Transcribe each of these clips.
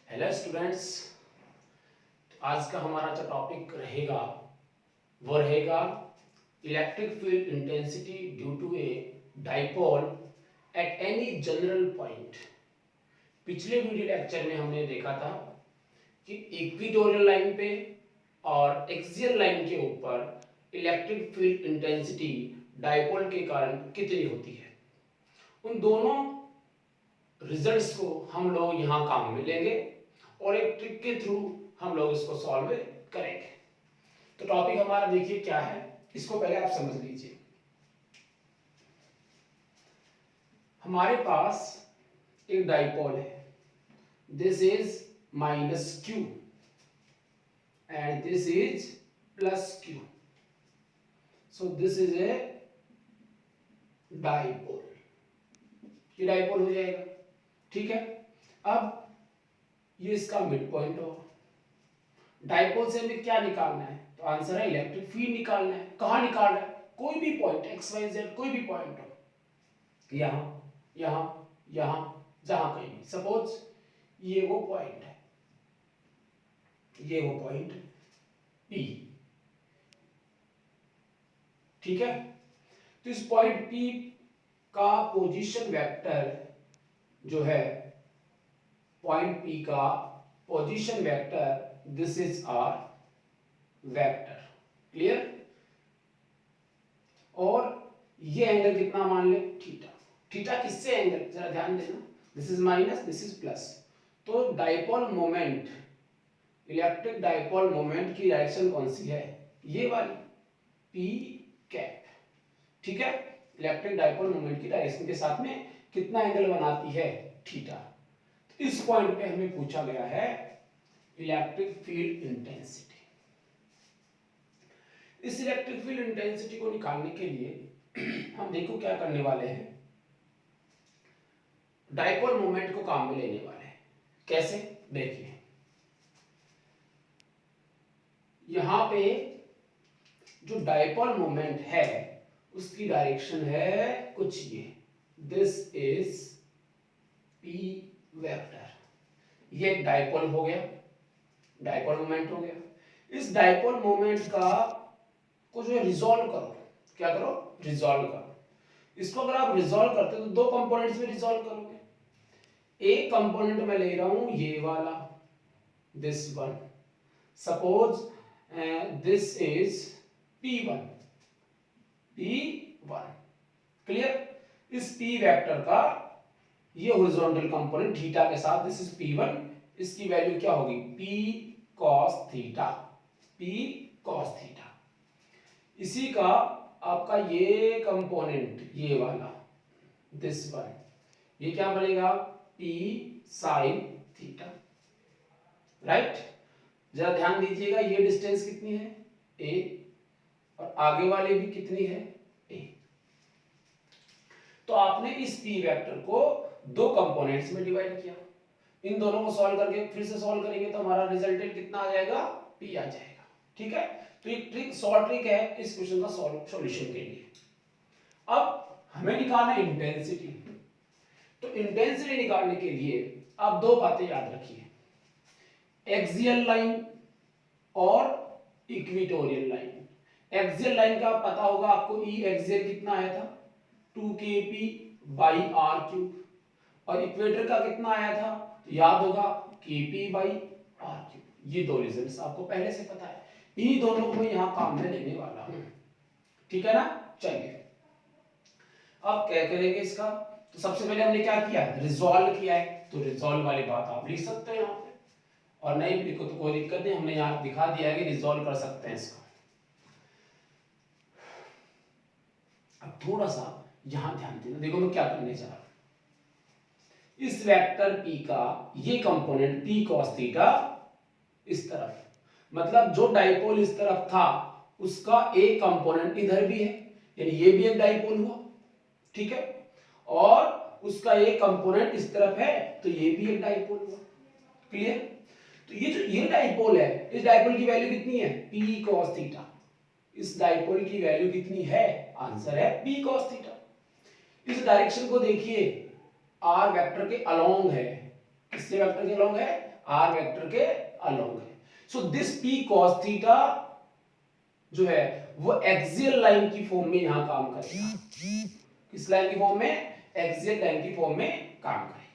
Hello students, आज का हमारा जो टॉपिक रहेगा वो रहेगा electric field intensity due to a dipole at any general point. पिछले वीडियो लेक्चर में हमने देखा था कि इक्वेटोरियल लाइन पे और एक्सियल लाइन के ऊपर इलेक्ट्रिक फील्ड इंटेंसिटी डाइपोल के कारण कितनी होती है। उन दोनों रिजल्ट्स को हम लोग यहाँ काम में लेंगे और एक ट्रिक के थ्रू हम लोग इसको सॉल्व करेंगे। तो टॉपिक हमारा देखिए क्या है, इसको पहले आप समझ लीजिए। हमारे पास एक डाइपोल है, this is minus Q and this is plus Q, so this is a dipole. ये डाइपोल हो जाएगा, ठीक है। अब ये इसका मिड पॉइंट होगा। डाइपोल से हमें क्या निकालना है, तो आंसर है इलेक्ट्रिक फील्ड निकालना है। कहाँ निकालना है, कोई भी पॉइंट एक्स वाई जेड, कोई भी पॉइंट हो, यहाँ यहाँ यहाँ, जहां कहीं भी। सपोज ये वो पॉइंट है, ये वो पॉइंट P, ठीक है। तो इस पॉइंट P का पोजीशन वेक्टर जो है, पॉइंट P का position vector, this is R vector, clear. और ये एंगल कितना मान ले, थीटा। थीटा किससे एंगल, जरा ध्यान देना, this is minus this is plus. तो dipole moment, electric dipole moment की डायरेक्शन कौन सी है, ये वाली P कैप, ठीक है। इलेक्ट्रिक डाइपोल मोमेंट की डायरेक्शन के साथ में कितना एंगल बनाती है, थीटा। तो इस पॉइंट पे हमें पूछा गया है इलेक्ट्रिक फील्ड इंटेंसिटी। इस इलेक्ट्रिक फील्ड इंटेंसिटी को निकालने के लिए हम देखो क्या करने वाले हैं, डाइपोल मोमेंट को काम में लेने वाले हैं। कैसे, देखिए यहां पे जो डाइपोल मोमेंट है उसकी डायरेक्शन है कुछ ये, दिस इज P वेक्टर। ये डाइपोल हो गया, डाइपोल मोमेंट हो गया। इस डाइपोल मोमेंट का को जो रिजॉल्व करो, क्या करो, रिजॉल्व करो। इसको अगर आप रिजॉल्व करते हो तो दो कंपोनेंट्स में रिजॉल्व करोगे। एक कंपोनेंट मैं ले रहा हूं ये वाला, this one. Suppose this is P1, P1, clear. इस P वेक्टर का ये हॉरिजॉन्टल कंपोनेंट थीटा के साथ, दिस इज P1, इसकी वैल्यू क्या होगी, P cos theta, P cos theta. इसी का आपका ये कंपोनेंट, ये वाला, दिस वन, ये क्या बनेगा, P sin थीटा, राइट। जरा ध्यान दीजिएगा, ये डिस्टेंस कितनी है, a, और आगे वाले भी कितनी है, a। तो आपने इस P वेक्टर को दो कंपोनेंट्स में डिवाइड किया। इन दोनों को सॉल्व करके फिर से सॉल्व करेंगे तो हमारा रिजल्टेंट कितना आ जाएगा, P आ जाएगा, ठीक है। तो एक ट्रिक, शॉर्ट ट्रिक है इस क्वेश्चन का सॉल्यूशन के लिए। अब हमें निकालना है इंटेंसिटी। तो इंटेंसिटी निकालने के लिए आप दो बातें याद रखिए, एक्सियल लाइन और इक्वेटोरियल लाइन। एक्सियल लाइन का पता होगा आपको, ई एक्सियल कितना आया था, 2kp/r³, और इक्वेटर का कितना आया था, तो याद होगा kp/r³। ये दो रिजल्ट्स आपको पहले से पता है, इन दोनों को मैं यहां काम में लेने वाला हूं, ठीक है ना। चलिए अब क्या करेंगे इसका, तो सबसे पहले हमने क्या किया, रिजॉल्व किया है। तो रिजॉल्व वाली बात आप लिख सकते हो यहाँ पे, और नहीं भी लिखो तो कोई दिक्कत नहीं, हमने यहाँ दिखा दिया है कि रिजॉल्व कर सकते हैं इसको। अब थोड़ा सा यहां ध्यान देना, देखो मैं क्या करने जा रहा हूं। इस वेक्टर P का ये कंपोनेंट P cos थीटा इस तरफ, मतलब जो डाइपोल इस तरफ था उसका एक कंपोनेंट इधर भी है, यानी ये भी एक डाइपोल हुआ, ठीक है। और उसका एक कंपोनेंट इस तरफ है तो ये भी एक डाइपोल हुआ, क्लियर। तो ये जो ये डाइपोल है, इस डाइपोल की वैल्यू कितनी है, P cos थीटा। इस डाइपोल की वैल्यू कितनी है, आंसर है P cos थीटा। इस डायरेक्शन को देखिए, r वेक्टर के अलोंग है, किसके वेक्टर के अलोंग है, आर वेक्टर के अलोंग है। So this P cos theta जो है वो एक्सियल लाइन की फॉर्म में यहां काम करेगा। किस लाइन की फॉर्म में? एक्सियल लाइन की फॉर्म में काम करेगा।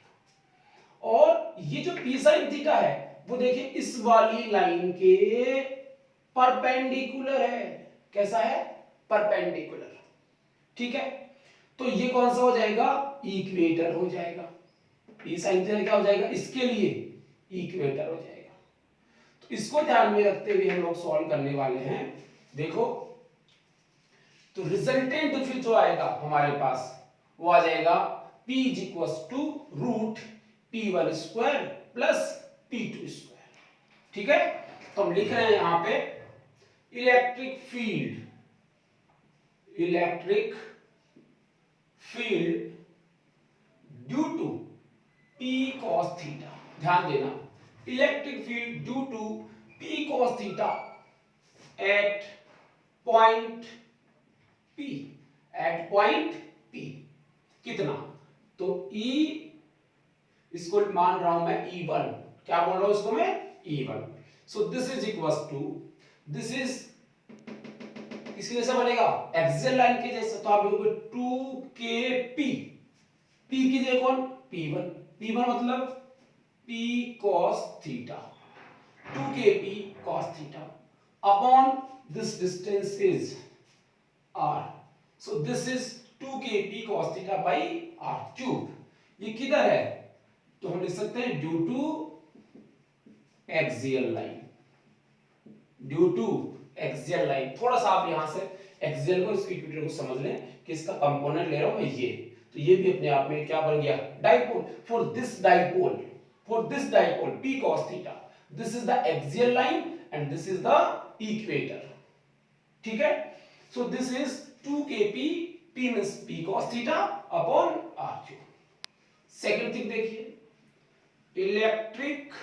और ये जो पी साइन थीटा है वो देखिए इस वाली लाइन के परपेंडिकुलर है। कैसा है? परपेंडिकुलर। ठीक है, तो ये कौन सा हो जाएगा? इक्वेटर हो जाएगा। पी साइन थीटा क्या हो जाएगा? इसके लिए इक्वेटर हो जाएगा। तो इसको ध्यान में रखते हुए हम लोग सॉल्व करने वाले हैं। देखो, तो रिजल्टेंट फिर जो आएगा हमारे पास वो आ जाएगा P is equal to root P1 square plus P2 square. ठीक है, तो हम लिख रहे हैं यहां पे electric field due to P cos theta. ध्यान देना, electric field due to P cos theta at point P कितना? तो E इसको मान रहा हूं मैं E1। क्या बोल रहा हूं इसको मैं? E1। So this is equal to, this is किसके जैसा बनेगा? एक्सियल लाइन के जैसा। तो आप लिखोगे 2kP। P की जगह कौन? P1 मतलब P cos theta, 2kP cos theta upon this distance is R। So this is 2kP cos theta by R cube. ये किधर है? तो हम लिख सकते हैं ड्यू टू एक्सियल लाइन। थोड़ा सा आप यहां से एक्सियल को, इसके इक्वेटर को समझ लें कि इसका कंपोनेंट ले रहा हूं मैं ये, तो ये भी अपने आप में क्या बन गया? Dipole. For this dipole P cos theta, this is the axial line and this is the equator. ठीक है, so this is 2kP, P means P cos theta upon R cube. Second thing देखिए, electric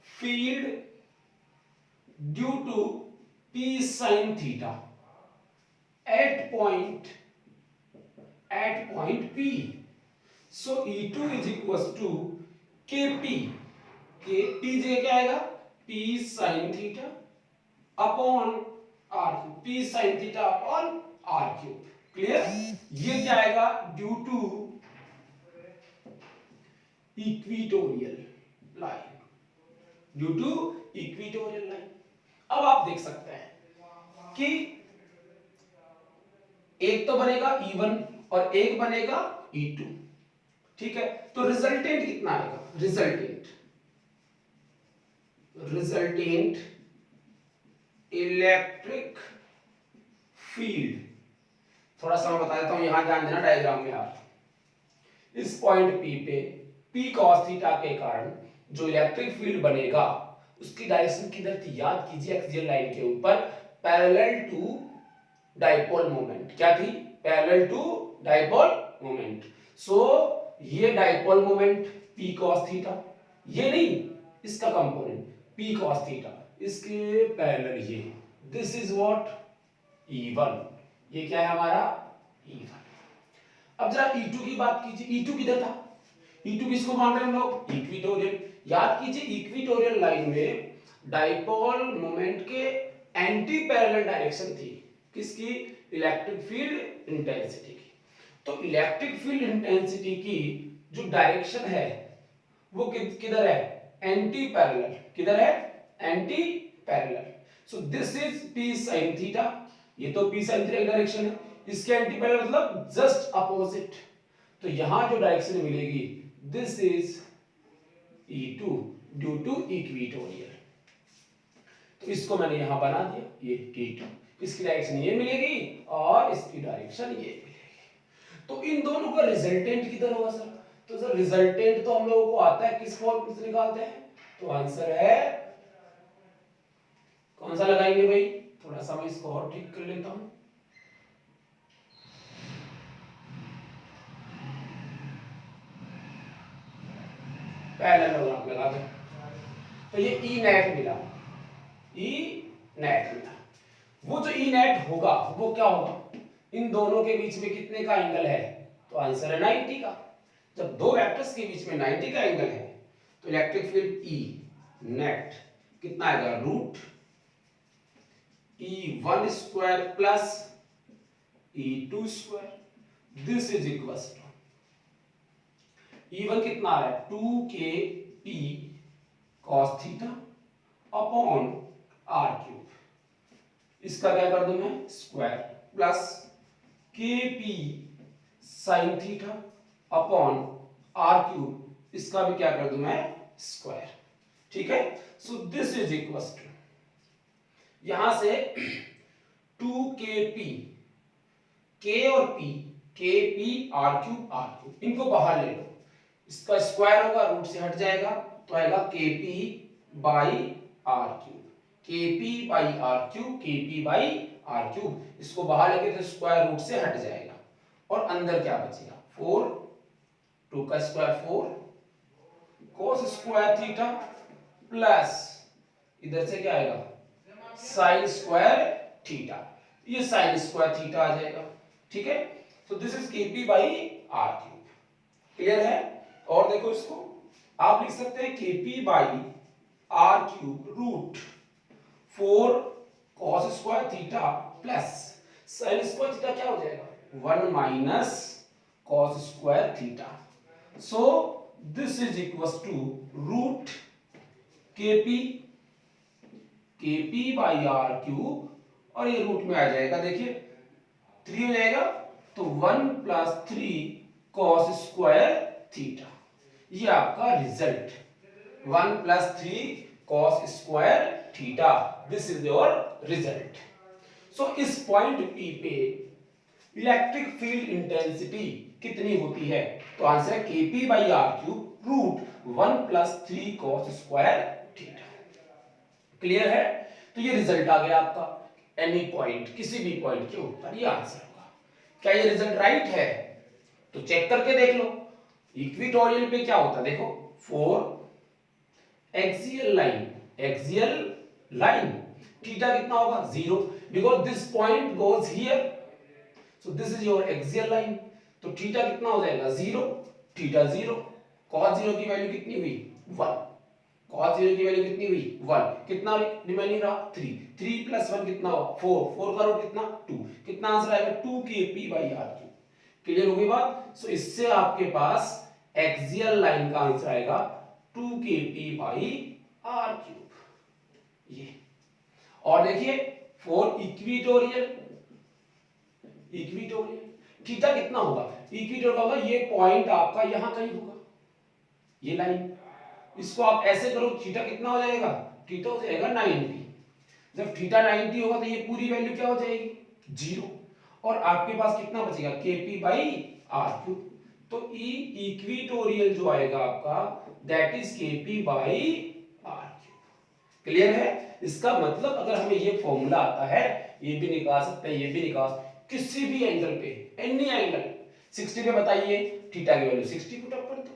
field due to P sin theta at point P। So E2 is equal to KP। P जगह क्या आएगा? P sin theta upon R cube. P sin theta upon R cube. Clear? ये क्या आएगा? Due to equatorial line. अब आप देख सकते हैं कि एक तो बनेगा E1 और एक बनेगा E2। ठीक है, तो रिजल्टेंट कितना आएगा? रिजल्टेंट इलेक्ट्रिक फील्ड, थोड़ा सा मैं बता देता हूं, यहां ध्यान देना डायग्राम में आप। इस पॉइंट P पे P cos थीटा के कारण जो इलेक्ट्रिक फील्ड बनेगा उसकी डायरेक्शन किधर थी? याद कीजिए, एक्सियल लाइन के ऊपर पैरेलल टू डाइपोल मोमेंट। क्या थी? Parallel to dipole moment. So ये dipole moment P cos theta, ये नहीं, इसका कंपोनेंट P cos थीटा, इसके पैरेलल ये, दिस इज व्हाट? E1। ये क्या है हमारा? E1। अब जरा E2 की बात कीजिए। E2 किधर था? E2 किसको मान रहे हैं हम लोग? इक्वेटोरियल। याद कीजिए, इक्वेटोरियल लाइन में डाइपोल मोमेंट के एंटी पैरेलल डायरेक्शन थी। किसकी? इलेक्ट्रिक फील्ड इंटेंसिटी की। तो इलेक्ट्रिक फील्ड इंटेंसिटी की जो डायरेक्शन है वो किधर है? Anti parallel. किधर है? Anti parallel. So this is P sin theta. ये तो P sin थीटा की डायरेक्शन है, इसके एंटी पैरेलल मतलब जस्ट अपोजिट। तो यहां जो डायरेक्शन मिलेगी, this is E2 due to equatorial. तो इसको मैंने यहां बना दिया, ये E2। इसकी डायरेक्शन ये मिलेगी और इसकी डायरेक्शन ये मिलेगी। तो इन दोनों का रिजल्टेंट किधर होगा सर? तो सर रिजल्टेंट तो हम लोगों को आता है, किस फॉर्म से निकालते हैं? तो आंसर है कौन सा लगाएंगे भाई? थोड़ा सा मैं इसको और ठीक कर लेता हूं। पैरेलल लगा दो। तो ये E नेट मिला, वो जो E नेट होगा वो क्या होगा? इन दोनों के बीच में कितने का एंगल है? तो आंसर है 90 का। जब दो वेक्टर्स के बीच में 90 का एंगल है तो इलेक्ट्रिक फील्ड ई नेट कितना आएगा, root E1 square plus E2 square, this is equal to E1 कितना आ रहा है 2kp cos theta upon r cube, इसका क्या कर दूं मैं square, plus kp sin theta upon r cube, इसका भी क्या कर दूं मैं स्क्वायर। ठीक है, so this is equal to यहां से 2kp k और p kp r क्यूब इनको बाहर ले लो, इसका स्क्वायर होगा रूट से हट जाएगा तो आएगा kp by r cube, kp by r cube, kp by r cube, इसको बाहर लेके तो स्क्वायर रूट से हट जाएगा और अंदर क्या बचेगा 4, 2 का square 4 cos square theta plus इधर से क्या आएगा साइन स्क्वायर थीटा, ये साइन स्क्वायर थीटा आ जाएगा। ठीक है, so this is kp by r cube, clear है। और देखो इसको आप लिख सकते हैं kp by r cube root 4 cos square theta plus sine square theta क्या हो जाएगा 1 minus cos square theta, so this is equal to root kp by R cube और ये रूट में आ जाएगा, देखिए 3 हो जाएगा तो 1 प्लस 3 cos स्क्वायर थीटा, ये आपका result 1 plus 3 cos square theta, this is your result. So इस पॉइंट P पे इलेक्ट्रिक फील्ड इंटेंसिटी कितनी होती है, तो आंसर है kp by R cube root 1 plus 3 cos square theta. Clear है, तो ये रिजल्ट आ गया आपका एनी पॉइंट, किसी भी पॉइंट के ऊपर ये आंसर होगा। क्या ये रिजल्ट राइट है, तो चेक करके देख लो। इक्वेटोरियल पे क्या होता है देखो, 4 एक्सियल लाइन थीटा कितना होगा 0 because this point goes here, so this is your axial line, तो थीटा कितना हो जाएगा 0, थीटा 0, cos 0 की वैल्यू कितनी हुई 1, cos 0 की वैल्यू कितनी हुई 1, कितना रिमेनिंग रहा 3, 3 प्लस 1 कितना हुआ 4, 4 का रूट कितना 2, कितना आंसर आएगा 2kp by r cube. Clear हो गई बात। सो इससे आपके पास एक्सियल लाइन का आंसर आएगा 2kp बाई r क्यूब ये। और देखिए फॉर इक्वेटोरियल थीटा कितना होगा, इक्वेटोरियल का होगा ये पॉइंट आपका यहां कहीं होगा, ये लाइन, इसको आप ऐसे करो थीटा कितना हो जाएगा, थीटा हो जाएगा 90, जब थीटा 90 होगा तो ये पूरी वैल्यू क्या हो जाएगी 0 और आपके पास कितना बचेगा kp बाई r क्यूब, तो इक्वेटोरियल जो आएगा आपका that is kp by r cube. Clear है, इसका मतलब अगर हमें ये फॉर्मूला आता है ये भी निकाल सकते हैं, ये भी निकाल, किसी भी एंगल पे एनी एंगल 60 पे बताइए थीटा की वैल्यू 60 पुट अप कर दो,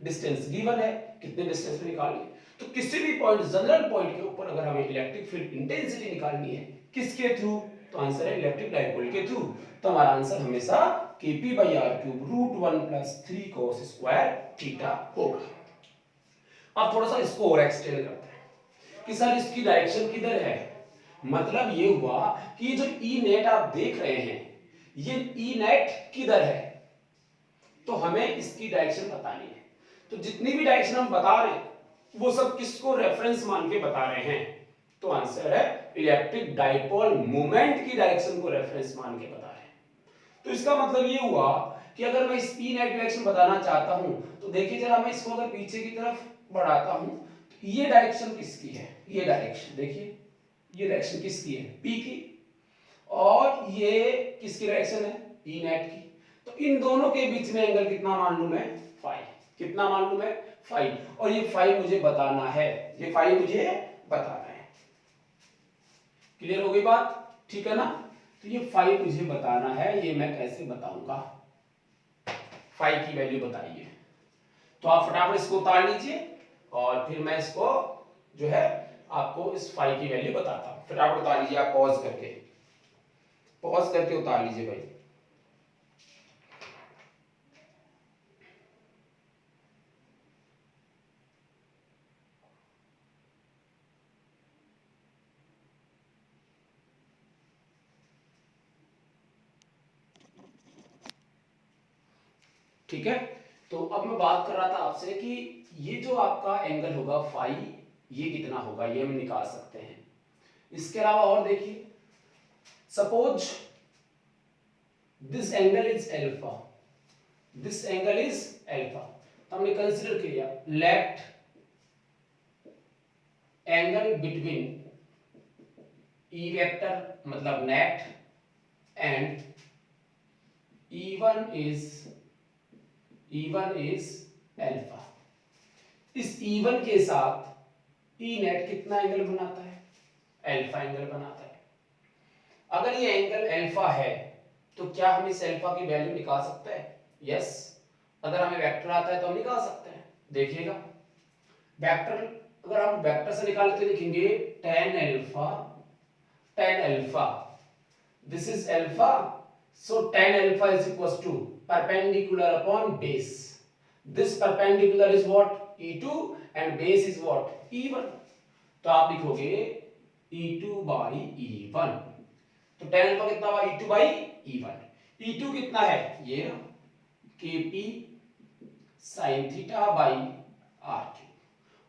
डिस्टेंस गिवन है कितने डिस्टेंस पे निकालिए, तो किसी भी पॉइंट जनरल पॉइंट के ऊपर अगर हमें इलेक्ट्रिक फील्ड इंटेंसिटी निकालनी है किसके थ्रू, तो आंसर है इलेक्ट्रिक डाइपोल के थ्रू, तो हमारा आंसर हमेशा kp by r cube root 1 plus 3 cos square theta होगा। अब थोड़ा सा इसको और एक्सटेंड करते हैं कि सर इसकी डायरेक्शन किधर है, मतलब ये हुआ कि जो ई नेट आप देख रहे हैं ये ई नेट किधर है, तो हमें इसकी डायरेक्शन बतानी है, तो जितनी भी डायरेक्शन हम बता रहे हैं वो सब किसको रेफरेंस मान के बता रहे हैं, तो आंसर है इलेक्ट्रिक डाइपोल मोमेंट की डायरेक्शन को रेफरेंस मान के बता रहे हैं। तो इसका मतलब ये हुआ कि अगर मैं इस ई नेट डायरेक्शन बताना चाहता हूं तो देखिए जरा मैं इसको अगर पीछे की तरफ बढ़ाता हूं तो ये डायरेक्शन किसकी है, ये डायरेक्शन देखिए ये डायरेक्शन किसकी है पी की, और ये किसकी डायरेक्शन है ई नेट की, तो इन दोनों के बीच में एंगल कितना मान लूं मैं फाई, कितना मान लूं मैं फाई, और ये फाई मुझे बताना है, ये फाई मुझे बताना है। क्लियर हो गई बात, ठीक है ना, तो ये फाई मुझे बताना है, ये मैं कैसे बताऊंगा, फाई की वैल्यू बताइए, तो आप फटाफट इसको उतार लीजिए और फिर मैं इसको जो है आपको इस फाई की वैल्यू बताता हूं, फटाफट उतार लीजिए आप पॉज करके उतार लीजिए भाई। ठीक है। तो अब मैं बात कर रहा था आपसे कि ये जो आपका एंगल होगा फाई, ये कितना होगा, ये हम निकाल सकते हैं। इसके अलावा और देखिए, suppose this angle is alpha, this angle is alpha, तो हमने कंसीडर किया let angle between E vector मतलब net and E1 is alpha. इस E1 के साथ E नेट कितना एंगल बनाता है, अल्फा एंगल बनाता है। अगर ये एंगल अल्फा है तो क्या हम इस अल्फा की वैल्यू निकाल सकते हैं? यस, अगर हमें वेक्टर आता है तो हम निकाल सकते हैं। देखिएगा वेक्टर, अगर हम वेक्टर से निकालते तो लिखेंगे tan alpha, this is alpha, so tan alpha is equals to perpendicular upon base. This perpendicular is what? E2 and base is what? E1. तो आप लिखोगे E2 by E1। तो tan alpha कितना हुआ? E2 by E1। E2 कितना है? ये Kp sin theta by R3।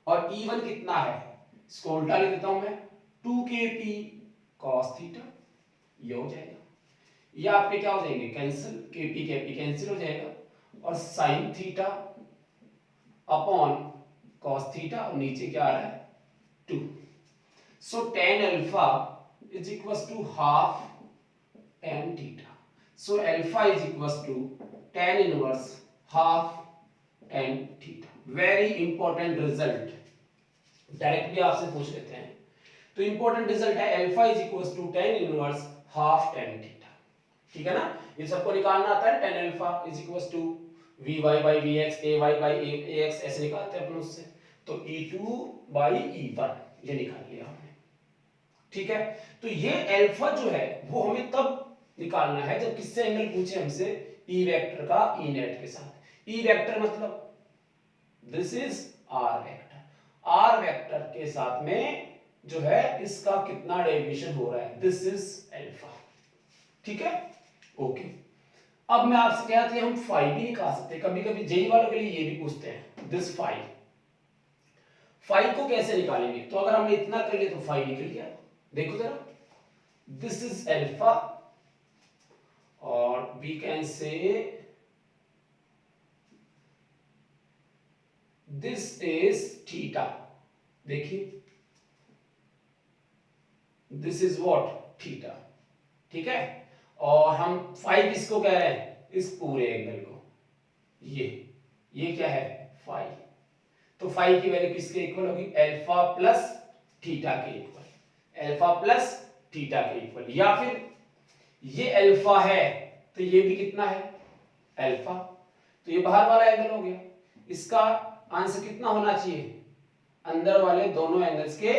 और E1 कितना है? इसको उल्टा लिख देता हूं मैं, 2Kp cos थीटा। ये हो जाएगा, या आपके क्या हो जाएंगे? कैंसिल, केपी केपी कैंसिल हो जाएगा और sine theta upon cos theta, और नीचे क्या आ रहा है? 2। सो tan alpha is equals to half tan theta. सो alpha is equals to tan inverse half tan theta. Very important result, directly आपसे पूछ लेते हैं। तो इंपॉर्टेंट रिजल्ट है alpha is equals to tan inverse half tan theta. ठीक है ना, ये सबको निकालना आता है। tan alpha is equals to vy by vx, ay by ax, ऐसे निकालते हैं अपन उससे। तो e2 by e1 ये निकाल लिया हमने। ठीक है, तो ये अल्फा जो है वो हमें तब निकालना है जब किससे एंगल पूछे हमसे? e वेक्टर का e नेट के साथ। e वेक्टर मतलब this is r vector, r vector के साथ में जो है इसका कितना डेविएशन हो रहा है, दिस इज अल्फा। ठीक है, ओके। अब मैं आपसे कहा था हम फाई भी निकाल सकते हैं, कभी कभी जेई वालों के लिए ये भी पूछते हैं दिस फाई। फाई को कैसे निकालेंगे? तो अगर हमने इतना कर लिया तो फाई निकल गया। देखो जरा, दिस इज अल्फा और we can say this is theta. देखिए दिस इज व्हाट? थीटा। ठीक है, और हम फाई किसको कह रहे हैं? इस पूरे एंगल को। ये क्या है? फाई। तो फाई की वैल्यू किसके इक्वल होगी? अल्फा प्लस थीटा के इक्वल, अल्फा प्लस थीटा के इक्वल। या फिर ये अल्फा है तो ये भी कितना है? अल्फा। तो ये बाहर वाला एंगल हो गया, इसका आंसर कितना होना चाहिए? अंदर वाले दोनों एंगल्स के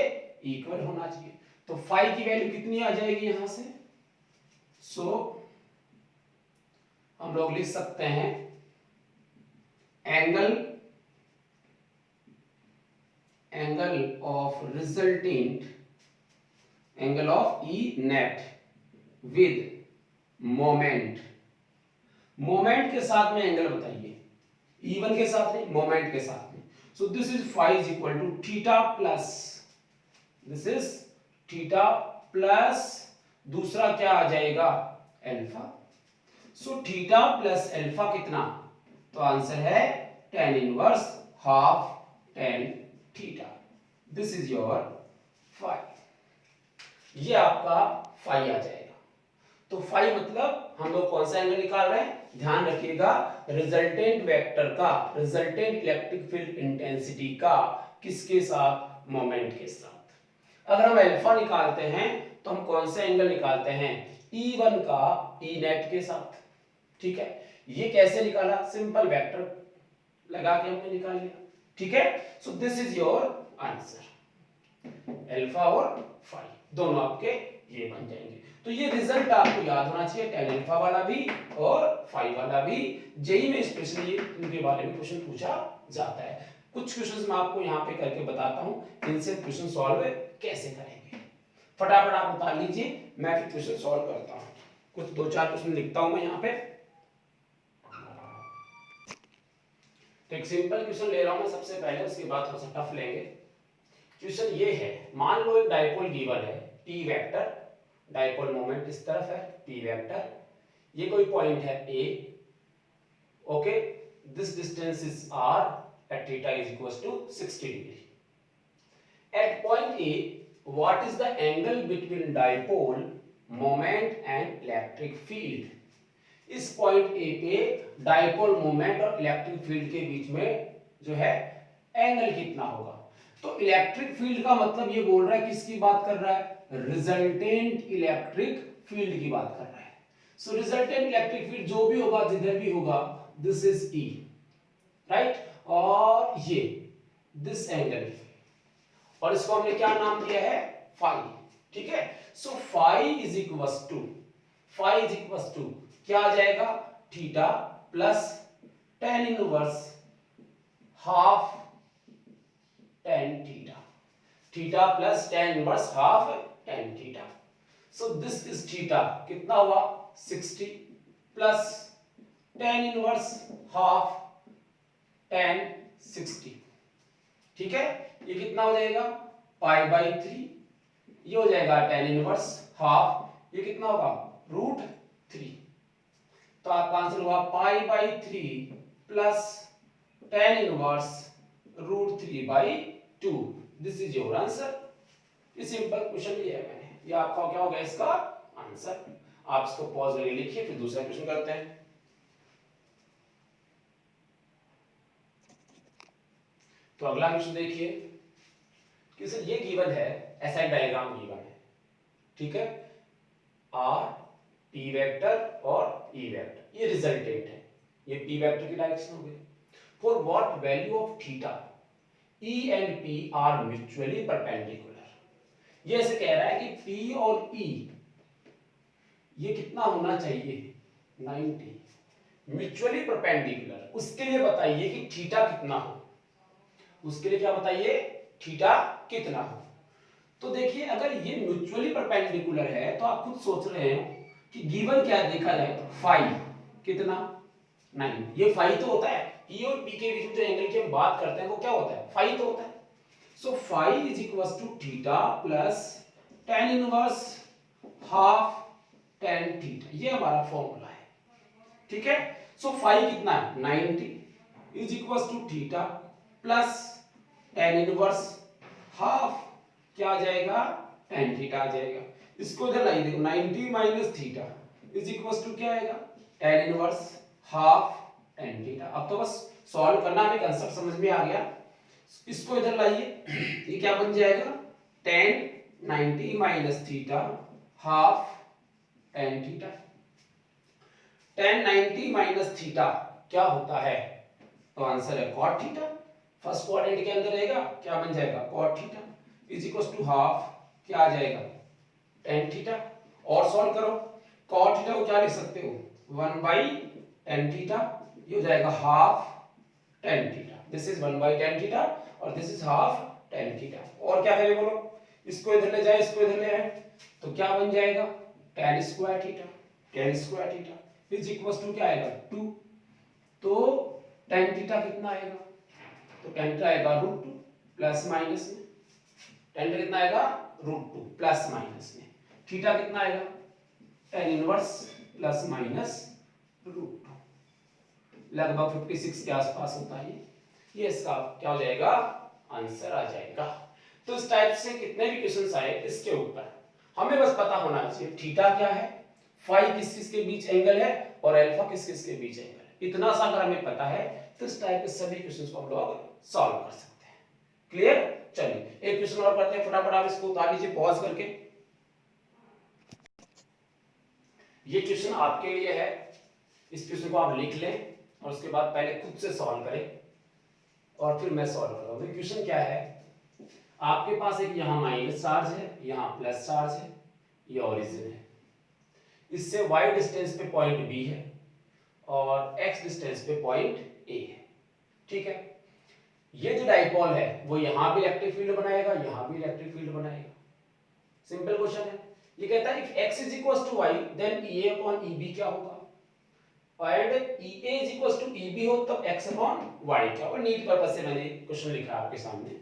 इक्वल होना चाहिए। तो फाई की वैल्यू कितनी आ जाएगी यहां से? सो हम लोग लिख सकते हैं angle of resultant, angle of E net with moment. Moment के साथ में एंगल बताइए, E1 के साथ नहीं, मोमेंट के साथ में। So this is phi is equal to theta plus, this is theta plus दूसरा क्या आ जाएगा? Alpha. So theta plus alpha कितना? तो आंसर है tan inverse half tan theta. This is your phi. ये आपका फाई आ जाएगा। तो फाई मतलब हम लोग कौन सा एंगल निकाल रहे हैं? ध्यान रखिएगा, रिजल्टेंट वेक्टर का, रिजल्टेंट इलेक्ट्रिक फील्ड इंटेंसिटी का किसके साथ? मोमेंट के साथ। अगर हम अल्फा निकालते हैं तो हम कौन सा एंगल निकालते हैं? E1 का E नेट के साथ। ठीक है, ये कैसे निकाला? सिंपल वेक्टर लगा के हमने निकाल लिया। ठीक है, so this is your answer. Alpha और फाई दोनों आपके ये बन जाएंगे। तो ये रिजल्ट आपको याद होना चाहिए, tan अल्फा वाला भी और फाई वाला भी। जेई में स्पेशली इनके बारे में क्वेश्चन पूछा जाता है। कुछ क्वेश्चंस मैं आपको यहाँ पे करके बताता हूँ, इनसे क्वेश्चन सॉल्व कैसे करेंगे। फटाफट आप बता लीजिए, मैं फिर क्वेश्चन सॉल्व करता हूँ। कुछ 2-4 क्वेश्चन लिखता हूँ मैं यहाँ पे। तो एक सिंपल क्वेश्चन ले रहा हूं मैं सबसे पहले, उसके बाद थोड़ा सा टफ लेंगे। क्वेश्चन ये है, मान लो एक डाइपोल गिवन है p वेक्टर, डाइपोल मोमेंट इस तरफ है p वेक्टर, ये कोई पॉइंट है a, okay, this distance is r at theta is equals to 60 degree. At point A, what is the angle between dipole moment and electric field? इस point A पे dipole moment और electric field के बीच में जो है angle कितना होगा? तो इलेक्ट्रिक फील्ड का मतलब ये बोल रहा है, किसकी बात कर रहा है? रिजल्टेंट इलेक्ट्रिक फील्ड की बात कर रहा है। सो रिजल्टेंट इलेक्ट्रिक फील्ड जो भी होगा, जिधर भी होगा, दिस इज E, राइट? और ये दिस एंगल, और इसको हमने क्या नाम दिया है? फाई, ठीक है? So phi is equals to क्या आ जाएगा? Theta plus tan inverse half tan theta, theta plus tan inverse half tan theta. So this is theta, कितना हुआ? 60 plus tan inverse half tan 60, ठीक है? ये कितना हो जाएगा? पाई बाई 3, ये हो जाएगा tan इनवर्स हाफ, ये कितना होगा? √3। तो आपका आंसर हुआ pi by 3 plus tan inverse √3/2। This is your answer. ये सिंपल क्वेश्चन लिया है मैंने, ये आपका क्या हो गया इसका आंसर। आप इसको पॉज करके लिखिए, फिर दूसरा क्वेश्चन करते हैं। तो अगला क्वेश्चन देखिए कि सर ये गिवन है, ऐसा एक डायग्राम गिवन है, ठीक है? r p वेक्टर और e वेक्टर, ये रिजल्टेंट है, ये p वेक्टर की डायरेक्शन हो गई। For what value of theta e and p are mutually perpendicular. ये ऐसे कह रहा है कि p और e ये कितना होना चाहिए? 90, म्यूचुअली परपेंडिकुलर। उसके लिए बताइए कि थीटा कितना हो, उसके लिए क्या बताइए? थीटा कितना हो। तो देखिए, अगर ये म्यूचुअली परपेंडिकुलर है तो आप खुद सोच रहे हो कि गिवन क्या देखा जाए तो फाई कितना? 9। ये फाई तो होता है, ई और पी के बीच में जो एंगल की हम बात करते हैं वो क्या होता है? फाई तो होता है। So phi is equals to theta plus tan inverse half tan theta, ये हमारा फॉर्मूला है, ठीक है? सो फाई कितना है? 90 is equals to theta plus tan inverse half, क्या आ जाएगा? tan थीटा आ जाएगा। इसको इधर लाइए, देखो 90 minus theta is equals to क्या आएगा? tan inverse half tan theta. अब तो बस सॉल्व करना, हमें कांसेप्ट समझ में आ गया। इसको इधर लाइए, ये क्या बन जाएगा? tan 90 minus theta half tan theta. tan 90 minus theta क्या होता है? तो आंसर है cot थीटा। फर्स्ट क्वाड्रेंट के अंदर रहेगा, क्या बन जाएगा? cot theta is equals to half, क्या आ जाएगा? tan theta. और सॉल्व करो, cot थीटा को क्या लिख सकते हो? 1/tan थीटा, ये हो जाएगा half tan theta. This is 1/tan theta और this is half tan theta. और क्या करें बोलो? इसको इधर ले जाए, इसको इधर ले आए, तो क्या बन जाएगा? tan square theta, tan square theta is equals to क्या आएगा? 2। तो tan थीटा कितना आएगा? तो tan थीटा आएगा √2 प्लस माइनस में, tan कितना आएगा? √2 प्लस माइनस में, थीटा कितना आएगा? tan इनवर्स प्लस माइनस √2, लगभग 56 के आसपास होता है ये इसका क्या हो जाएगा? आंसर आ जाएगा। तो इस टाइप से कितने भी क्वेश्चंस आए इसके ऊपर हमें बस पता होना चाहिए थीटा क्या है, फाई किस किस के बीच एंगल है और अल्फा किस किस के बीच एंगल है। इतना सा अगर हमें पता है तो इस टाइप के सभी क्वेश्चंस को हम लोग सॉल्व कर सकते हैं। क्लियर? चलिए एक क्वेश्चन और करते हैं, फटाफट आप इसको उतार लीजिए पॉज करके। ये क्वेश्चन आपके लिए है, इस क्वेश्चन को आप लिख लें और उसके बाद पहले खुद से सॉल्व करें और फिर मैं सॉल्व करूंगा। क्वेश्चन क्या है? आपके पास एक यहाँ माइनस चार्ज है, यहाँ प्लस चार्ज है, ये ओरिजिन है, इससे y डिस्टेंस पे पॉइंट B है और x डिस्टेंस पे पॉइंट A है, ठीक है? ये जो डाइपोल है वो यहाँ भी इलेक्ट्रिक फील्ड बनाएगा, यहाँ भी इलेक्ट्रिक फील्ड बनाएगा। सिंपल क्वेश्चन है। ये कहता है if x is equals to y then EA upon EB क्या होगा? And E A is equal to E B हो तब एक्स अपॉन वाई क्या होगा। नीट पर्पज से मैंने क्वेश्चन लिखा आपके सामने।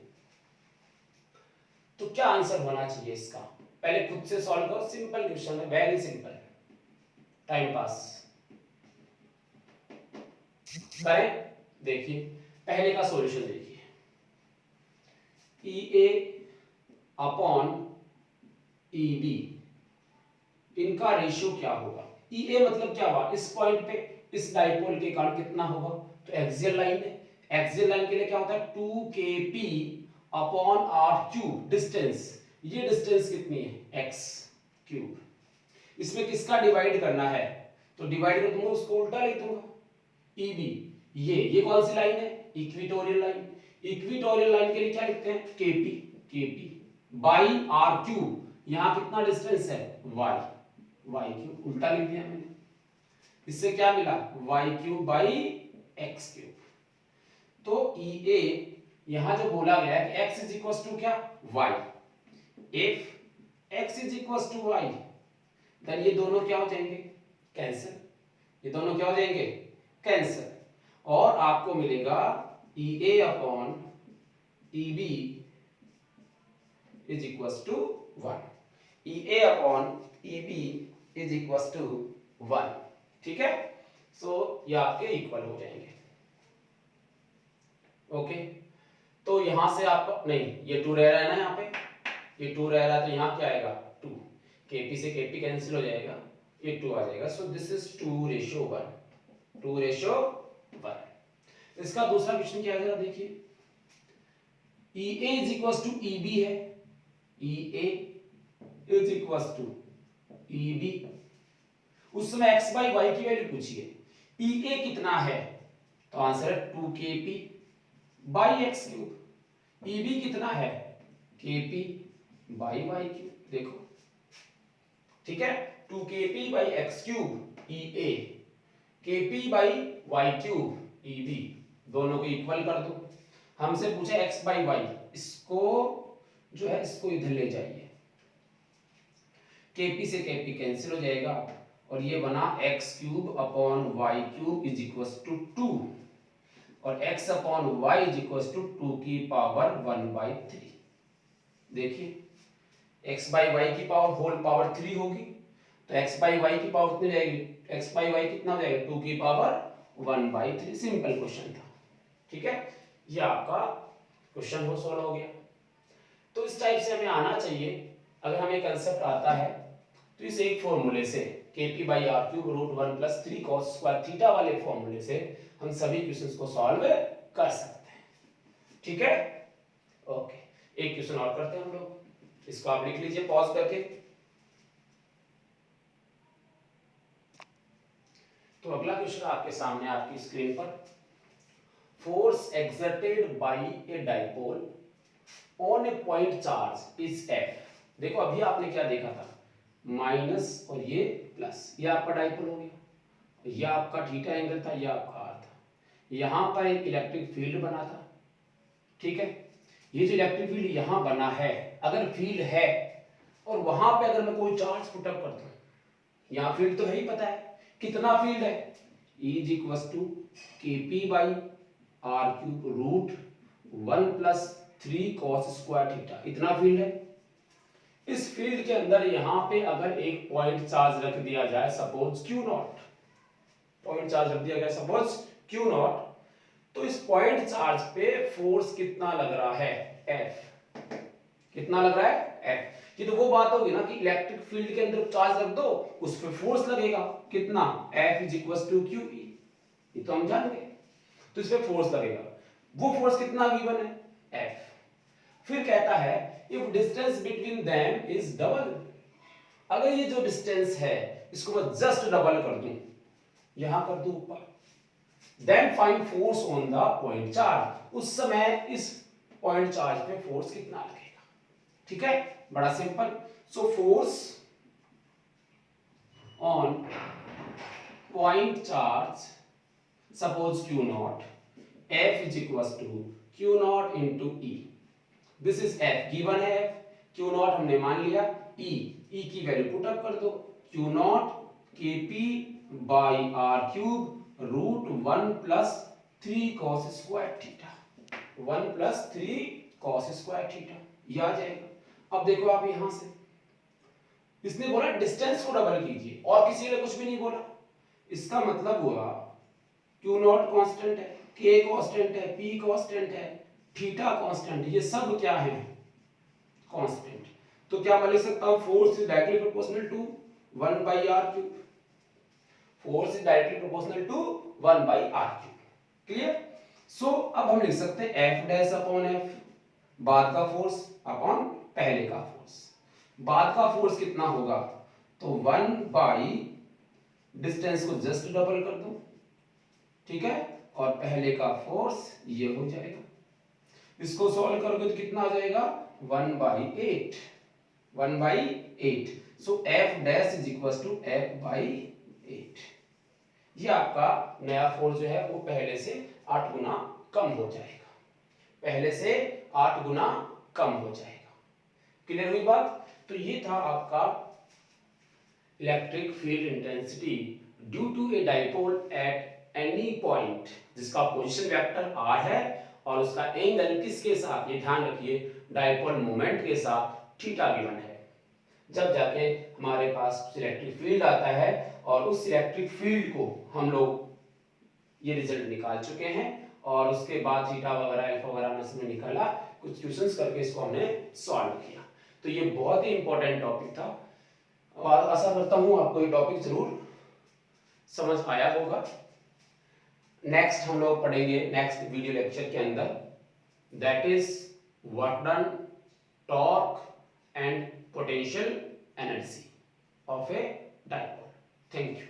तो क्या आंसर होना चाहिए इसका, पहले खुद से सॉल्व करो, सिंपल क्वेश्चन है, वेरी सिंपल, टाइम पास करें। देखिए पहले का सॉल्यूशन देखिए, E A upon E B, इनका रेशियो क्या होगा। ई ए मतलब क्या हुआ, इस पॉइंट पे इस डाइपोल के कारण कितना होगा, तो एक्सियल लाइन है, एक्सियल लाइन के लिए क्या होता है 2kp upon r cube distance, ये डिस्टेंस कितनी है x क्यूब। इसमें किसका डिवाइड करना है, तो डिवाइड कर दूंगा, उसको उल्टा लिख दूंगा, ई बी, ये कौन सी लाइन है, इक्विटोरियल लाइन। इक्विटोरियल लाइन के लिए क्या लिखते हैं kp, kp by r cube, यहां कितना डिस्टेंस है y, y क्यूब उल्टा लिख दिया मैंने, इससे क्या मिला y cube by x cube. तो ई ए यहां जो बोला गया है कि x इज इक्वल टू क्या y, if x is equal to y then ये दोनों क्या हो जाएंगे कैंसिल, ये दोनों क्या हो जाएंगे कैंसिल, और आपको मिलेगा E A upon E B is equal to 1, E A upon E B is equal to 1, ठीक है। सो ये आपके इक्वल हो जाएंगे, ओके। तो यहां से आप नहीं, ये 2 रह रहा है ना, यहाँ पे ये 2 रह रहा है, तो यहाँ क्या आएगा 2, kp से kp कैंसिल हो जाएगा, ये 2 आ जाएगा। So this is 2:1, 2:1। इसका दूसरा क्वेश्चन क्या है जरा देखिए, E A is equal to E B है, E A is equal to E B, उस समय x बाई वाई की वैल्यू पूछिए, ई ए कितना है, तो आंसर है 2kp by x cube, E B कितना है kp बाई वाई क्यूब, देखो ठीक है, 2kp by x cube E A, kp by y cube E B, दोनों को इक्वल कर दो। हमसे पूछा x बाई वाई, इसको जो है इसको इधर ले जाइए, kp से kp कैंसिल हो जाएगा, और ये बना x cube upon y cube is equal to 2, और x upon y is equal to 2 की पावर 1/3। देखिए x बाई वाई की पावर होल पावर 3 होगी, तो x बाई वाई की पावर कितनी जाएगी, x बाई वाई कितना हो जाएगा 2 की पावर 1/3। सिंपल क्वेश्चन था, ठीक है, ये आपका क्वेश्चन हो सॉल्व हो गया। तो इस टाइप से हमें आना चाहिए, अगर हमें कंसेप्ट आता है तो इस एक फॉर्मूले से kp by R cube root 1 plus 3 cos square theta वाले फॉर्मूले से हम सभी क्वेश्चंस को सॉल्व कर सकते हैं, ठीक है, ओके। एक क्वेश्चन और करते हैं हम लोग, इसको आप लिख लीजिए पॉज करके। तो अगला क्वेश्चन आपके सामने आपकी स्क्रीन पर, force exerted by a dipole on A point charge is F. देखो अभी आपने क्या देखा था, माइनस और ये प्लस, ये आपका डाइपोल हो गया, ये आपका थीटा एंगल था, ये आपका आर था, यहां पर एक इलेक्ट्रिक फील्ड बना था, ठीक है। ये जो इलेक्ट्रिक फील्ड यहां बना है, अगर फील्ड है और वहां पे अगर मैं कोई चार्ज पुटअप करता हूं, यहां फील्ड तो है ही, पता है कितना फील्ड है, E is equal to kp by R cube root 1 plus 3 cos square theta, इतना फील्ड है। इस फील्ड के अंदर यहां पे अगर एक पॉइंट चार्ज रख दिया जाए, suppose Q not, point charge रख दिया गया सपोज Q नॉट, तो इस पॉइंट चार्ज पे फोर्स कितना लग रहा है F, कितना लग रहा है F। ये तो वो बात होगी ना कि इलेक्ट्रिक फील्ड के अंदर चार्ज रख दो, उस पे फोर्स लगेगा कितना, F is equal to QE, ये तो हम जान गए, तो इस पे फोर्स लगेगा, वो फोर्स कितना गिवन है F। फिर कहता है if distance between them is double, अगर ये जो डिस्टेंस है इसको मैं जस्ट डबल कर दूं, यहां कर दूं ऊपर, then find force on the point charge, उस समय इस पॉइंट चार्ज पे फोर्स कितना लगेगा, ठीक है, बड़ा simple. So force on point charge suppose Q naught, F is equal to Q naught into E, this is F given है, Q नॉट हमने मान लिया, E की वैल्यू पुट अप कर दो, Q naught kp by R cube root 1 plus 3 cos square theta, 1 plus 3 cos square theta, ये आ जाएगा। अब देखो आप यहां से इसने बोला डिस्टेंस को डबल कीजिए और किसी ने कुछ भी नहीं बोला, इसका मतलब हुआ क्यू नॉट कांस्टेंट है, के कांस्टेंट है, पी कांस्टेंट है, थीटा कांस्टेंट, ये सब क्या है कांस्टेंट। तो क्या मैं लिख सकता हूं force is directly proportional to 1 by R cube, force is directly proportional to 1 by R cube. Clear? So अब हम लिख सकते हैं एफ डैश अपॉन एफ, बाद का फोर्स अपॉन पहले का फोर्स। बाद का फोर्स कितना होगा, तो 1 बाई डिस्टेंस को जस्ट डबल कर दो, ठीक है, और पहले का फोर्स ये हो जाएगा। इसको सॉल्व करोगे तो कितना आ जाएगा 1 by 8, 1 by 8। So F dash is equal to F by 8। ये आपका नया फोर्स जो है वो पहले से 8 गुना कम हो जाएगा, पहले से 8 गुना कम हो जाएगा। क्लियर हुई बात? तो ये था आपका electric field intensity due to a dipole at any point, जिसका पोजीशन वेक्टर r है और उसका एंगल किसके साथ, ये ध्यान रखिए, डाइपोल मोमेंट के साथ थीटा गिवन है। जब जाके हमारे पास इलेक्ट्रिक फील्ड आता है और उस इलेक्ट्रिक फील्ड को हम लोग ये रिजल्ट निकाल चुके हैं और उसके बाद थीटा वगैरह अल्फा वगैरह में निकाला, कुछ क्वेश्चंस करके इसको हमने सॉल्व किया। तो ये बहुत ही इंपॉर्टेंट टॉपिक था और आशा करता हूं आपको ये टॉपिक जरूर समझ आया होगा। नेक्स्ट हम लोग पढ़ेंगे नेक्स्ट वीडियो लेक्चर के अंदर, that is work done, torque and potential energy of a dipole. Thank you.